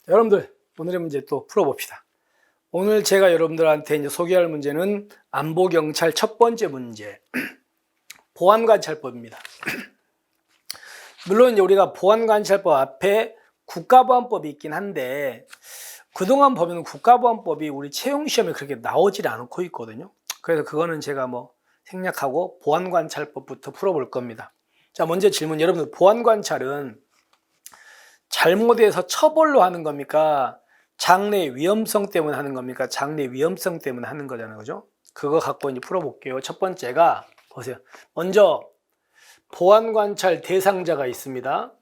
여러분들, 오늘의 문제 또 풀어봅시다. 오늘 제가 여러분들한테 이제 소개할 문제는 안보경찰 첫 번째 문제, 보안관찰법입니다. 물론 이제 우리가 보안관찰법 앞에 국가보안법이 있긴 한데, 그동안 보면 국가보안법이 우리 채용시험에 그렇게 나오질 않고 있거든요. 그래서 그거는 제가 생략하고 보안관찰법부터 풀어볼 겁니다. 자, 먼저 질문. 여러분들, 보안관찰은 잘못해서 처벌로 하는 겁니까? 장래 위험성 때문에 하는 겁니까? 장래 위험성 때문에 하는 거잖아요. 그죠? 그거 갖고 이제 풀어볼게요. 첫 번째가, 보세요. 먼저, 보안관찰 대상자가 있습니다.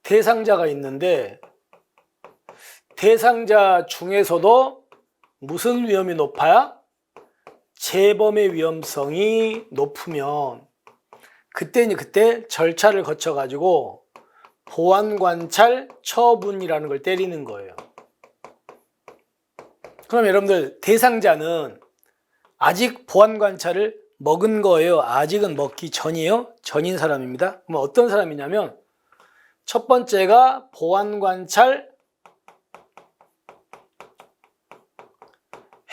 대상자가 있는데, 대상자 중에서도 무슨 위험이 높아야? 재범의 위험성이 높으면 그때 절차를 거쳐가지고 보안관찰 처분이라는 걸 때리는 거예요. 그럼 여러분들, 대상자는 아직 보안관찰을 먹은 거예요? 아직은 먹기 전이에요? 전인 사람입니다. 그럼 어떤 사람이냐면, 첫 번째가 보안관찰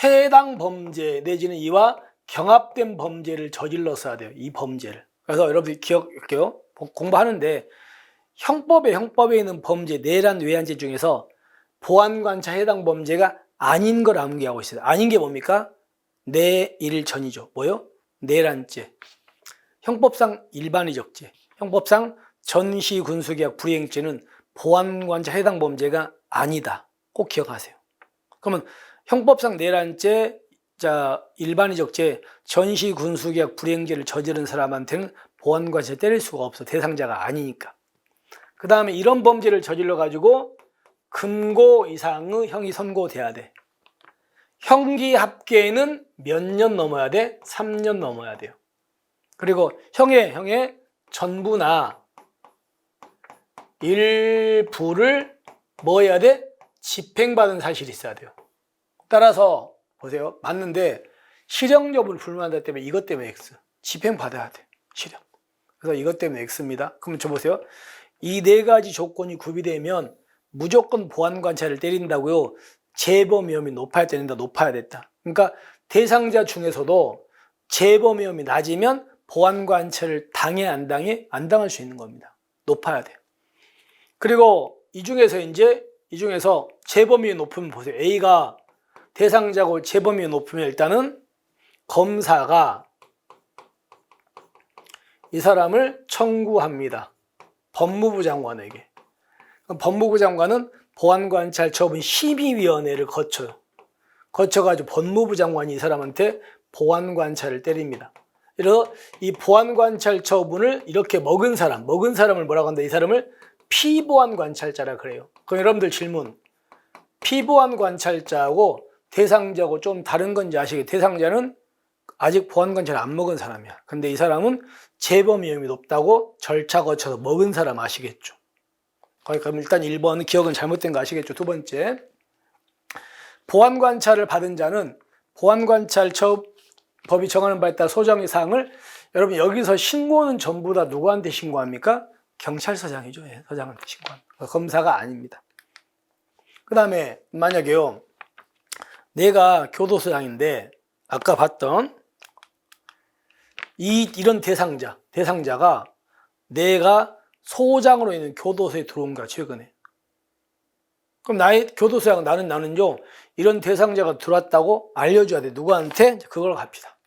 해당 범죄 내지는 이와 경합된 범죄를 저질렀어야 돼요. 이 범죄를. 그래서 여러분들이 기억할게요. 공부하는데 형법에 있는 범죄 내란 외환죄 중에서 보안관찰 해당 범죄가 아닌 걸 암기하고 있어요. 아닌 게 뭡니까? 내일 전이죠. 뭐요? 내란죄. 형법상 일반의적죄. 형법상 전시군수계약 불이행죄는 보안관찰 해당 범죄가 아니다. 꼭 기억하세요. 그러면 형법상 내란죄, 일반의적죄, 전시군수계약 불이행죄를 저지른 사람한테는 보안관찰 때릴 수가 없어. 대상자가 아니니까. 그 다음에 이런 범죄를 저질러 가지고 금고 이상의 형이 선고돼야 돼. 형기 합계는 몇 년 넘어야 돼? 3년 넘어야 돼요. 그리고 형의 전부나 일부를 뭐 해야 돼? 집행받은 사실이 있어야 돼요. 따라서 보세요. 맞는데 실형 여부를 불문한다 때문에 이것 때문에 X. 집행받아야 돼. 실형. 그래서 이것 때문에 X입니다. 그러면 저 보세요. 이 네 가지 조건이 구비되면 무조건 보안관찰을 때린다고요. 재범 위험이 높아야 되는다. 높아야 됐다. 그러니까 대상자 중에서도 재범 위험이 낮으면 보안관찰을 당해 안 당해? 안 당할 수 있는 겁니다. 높아야 돼요. 그리고 이 중에서 재범 위험이 높으면 보세요. A가 대상자고 재범 위험이 높으면 일단은 검사가 이 사람을 청구합니다. 법무부 장관에게. 법무부 장관은 보안관찰 처분 심의위원회를 거쳐가지고 법무부 장관이 이 사람한테 보안관찰을 때립니다. 그래서 이 보안관찰 처분을 이렇게 먹은 사람을 뭐라고 한다? 이 사람을 피보안관찰자라 그래요. 그럼 여러분들 질문. 피보안관찰자하고 대상자하고 좀 다른 건지 아시겠죠? 대상자는 아직 보안관찰 안 먹은 사람이야. 근데 이 사람은 재범 위험이 높다고 절차 거쳐서 먹은 사람 아시겠죠? 그럼 일단 1번 기억은 잘못된 거 아시겠죠? 두 번째, 보안관찰을 받은 자는 보안관찰 법이 정하는 바에 따라 소정의 사항을 여러분 여기서 신고는 전부 다 누구한테 신고합니까? 경찰서장이죠. 예, 서장한테 신고합니다. 검사가 아닙니다. 그 다음에 만약에요, 내가 교도소장인데 아까 봤던 이런 대상자가 내가 소장으로 있는 교도소에 들어온 거야, 최근에. 그럼 교도소장 나는요, 이런 대상자가 들어왔다고 알려줘야 돼. 누구한테? 그걸 갑시다.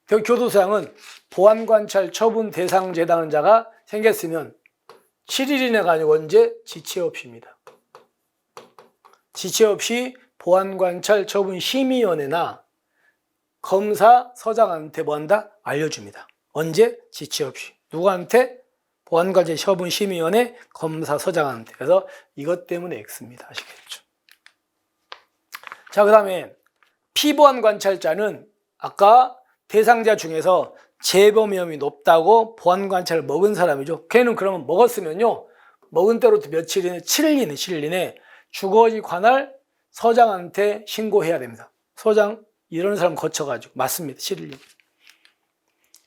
교도소장은 보안관찰 처분 대상 제당한 자가 생겼으면 7일 이내가 아니고 언제? 지체 없이입니다. 지체 없이 보안관찰 처분 심의위원회나 검사, 서장한테 뭐 한다? 알려줍니다. 언제? 지체 없이. 누구한테? 보안관찰 처분 심의위원회, 검사, 서장한테. 그래서 이것 때문에 X입니다. 아시겠죠? 자, 그 다음에 피보안관찰자는 아까 대상자 중에서 재범 위험이 높다고 보안관찰을 먹은 사람이죠. 걔는 그러면 먹었으면요, 먹은 때로부터 며칠 이내, 7일 이내 주거지 관할 서장한테 신고해야 됩니다. 서장 이런 사람 거쳐가지고. 맞습니다. 7일 이내.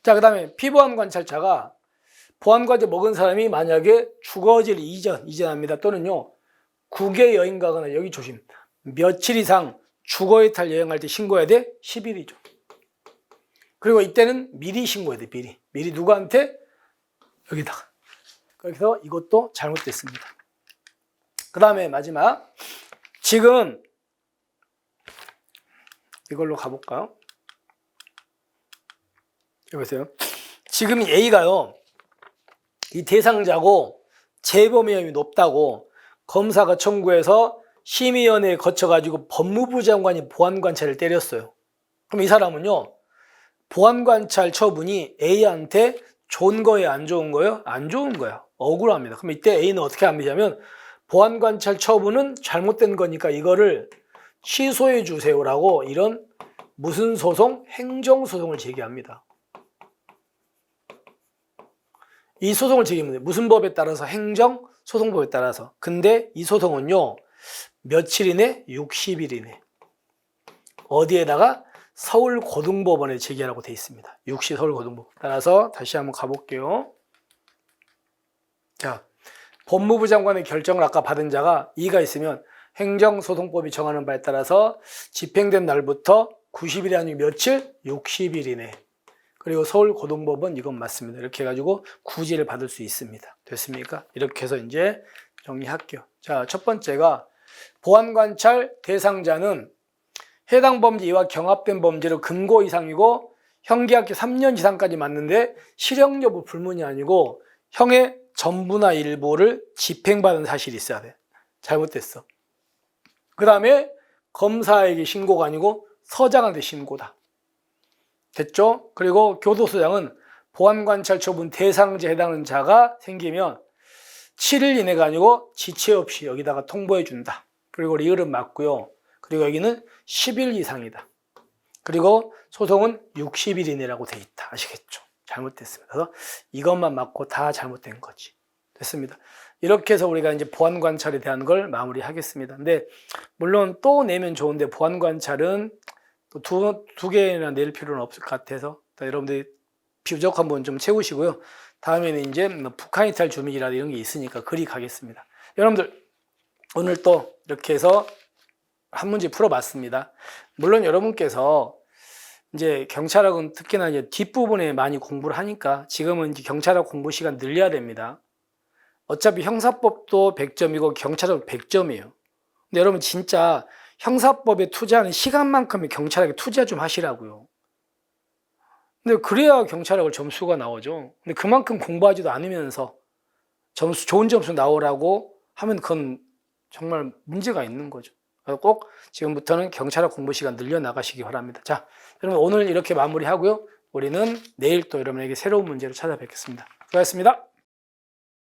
자, 그 다음에 피보안 관찰자가 보안과제 먹은 사람이 만약에 주거지를 이전합니다. 또는요, 국외 여행 가거나 여기 조심. 며칠 이상 주거이탈 여행할 때 신고해야 돼? 10일이죠. 그리고 이때는 미리 신고해야 돼, 미리. 미리 누구한테? 여기다가. 그래서 이것도 잘못됐습니다. 그 다음에 마지막. 지금 이걸로 가볼까요? 여보세요. 지금 A가요, 이 대상자고 재범 위험이 높다고 검사가 청구해서 심의위원회에 거쳐가지고 법무부 장관이 보안관찰을 때렸어요. 그럼 이 사람은요, 보안관찰 처분이 A한테 좋은 거예요, 안 좋은 거예요? 안 좋은 거야. 억울합니다. 그럼 이때 A는 어떻게 합니다면, 보안관찰 처분은 잘못된 거니까 이거를 취소해 주세요라고 이런 무슨 소송? 행정소송을 제기합니다. 이 소송을 제기하면 무슨 법에 따라서? 행정소송법에 따라서. 근데 이 소송은요, 며칠 이내? 60일 이내. 어디에다가? 서울고등법원에 제기하라고 되어 있습니다. 60 서울고등법원. 따라서 다시 한번 가볼게요. 자, 법무부 장관의 결정을 아까 받은 자가 이의가 있으면 행정소송법이 정하는 바에 따라서 집행된 날부터 90일이 아니고 며칠? 60일 이내. 그리고 서울고등법원 이건 맞습니다. 이렇게 해가지고 구제를 받을 수 있습니다. 됐습니까? 이렇게 해서 이제 정리할게요. 자, 첫 번째가 보안관찰 대상자는 해당 범죄와 경합된 범죄로 금고 이상이고 형기학기 3년 이상까지 맞는데 실형 여부 불문이 아니고 형의 전부나 일부를 집행받은 사실이 있어야 돼. 잘못됐어. 그 다음에 검사에게 신고가 아니고 서장한테 신고다. 됐죠? 그리고 교도소장은 보안관찰 처분 대상자에 해당하는 자가 생기면 7일 이내가 아니고 지체 없이 여기다가 통보해 준다. 그리고 리을은 맞고요. 그리고 여기는 10일 이상이다. 그리고 소송은 60일 이내라고 돼 있다. 아시겠죠? 잘못됐습니다. 그래서 이것만 맞고 다 잘못된 거지. 됐습니다. 이렇게 해서 우리가 이제 보안관찰에 대한 걸 마무리하겠습니다. 근데 물론 또 내면 좋은데 보안관찰은 두 개나 낼 필요는 없을 것 같아서 여러분들이 부족 한번 좀 채우시고요. 다음에는 이제 북한 이탈 주민이라든지 이런 게 있으니까 그리 가겠습니다. 여러분들 오늘 또 이렇게 해서 한 문제 풀어봤습니다. 물론 여러분께서 이제 경찰학은 특히나 이제 뒷부분에 많이 공부를 하니까 지금은 이제 경찰학 공부 시간 늘려야 됩니다. 어차피 형사법도 100점이고 경찰학도 100점이에요. 근데 여러분 진짜 형사법에 투자하는 시간만큼의 경찰학에 투자 좀 하시라고요. 근데 그래야 경찰학을 점수가 나오죠. 근데 그만큼 공부하지도 않으면서 좋은 점수 나오라고 하면 그건 정말 문제가 있는 거죠. 꼭 지금부터는 경찰학 공부 시간 늘려나가시기 바랍니다. 자, 여러분 오늘 이렇게 마무리하고요. 우리는 내일 또 여러분에게 새로운 문제로 찾아뵙겠습니다. 수고하셨습니다.